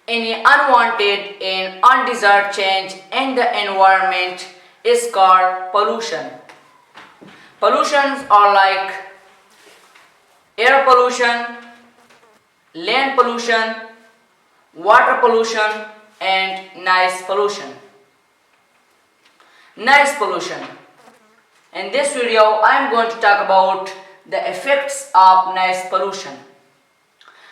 Any unwanted and undesired change in the environment is called pollution. Pollutions are like air pollution, land pollution, water pollution, and noise pollution. Noise pollution. In this video, I am going to talk about the effects of noise pollution.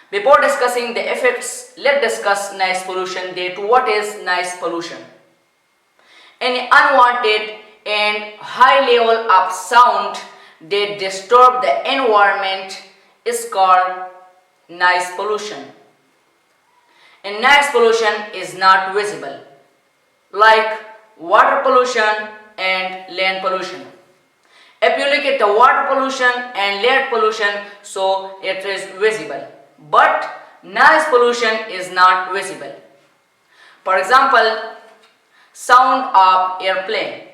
Before discussing the effects, let's discuss noise pollution. What is noise pollution? Any unwanted and high level of sound that disturb the environment is called noise pollution. And noise pollution is not visible, like water pollution and land pollution. If you look at the water pollution and land pollution, so it is visible, but noise pollution is not visible. For example, sound of airplane,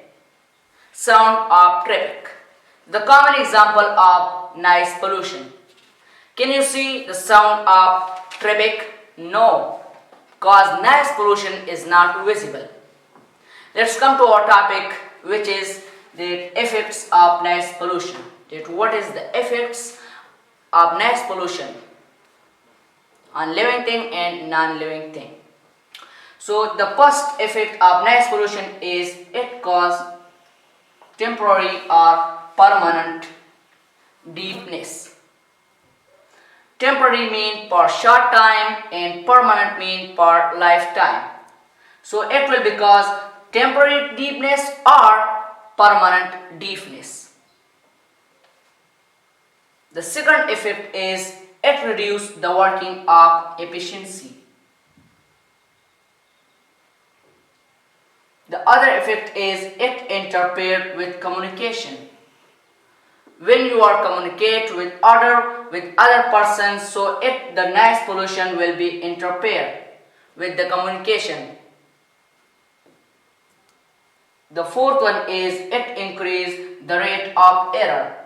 sound of traffic, the common example of noise pollution. Can you see the sound of traffic? No, because noise pollution is not visible. Let's come to our topic, which is the effects of noise pollution. What is the effects of noise pollution on living thing and non-living thing? So the first effect of noise pollution is it causes temporary or permanent deafness. Temporary means for short time and permanent means for lifetime. So it will cause temporary deafness or permanent deafness. The second effect is it reduces the working of efficiency. The other effect is it interferes with communication. When you are communicate with other persons, so the noise pollution will be interfere with the communication. The fourth one is it increase the rate of error.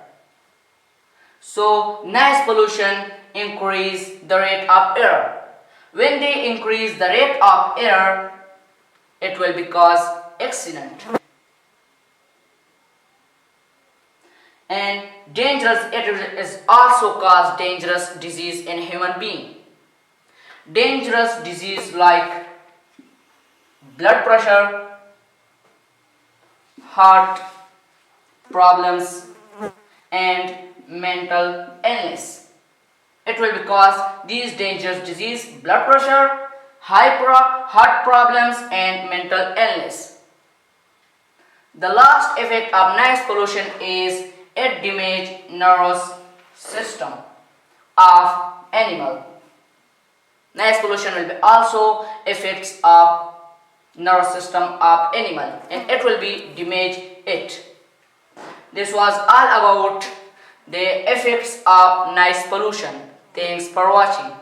So noise pollution increase the rate of error. When they increase the rate of error, it will cause accident. And it is also cause dangerous disease in human being. Dangerous disease like blood pressure, heart problems, and mental illness. It will cause these dangerous disease, blood pressure, heart problems, and mental illness. The last effect of noise pollution is it damages nervous system of animal. Noise pollution will also affects of nervous system of animal, and it will damage it. This was all about the effects of noise pollution. Thanks for watching.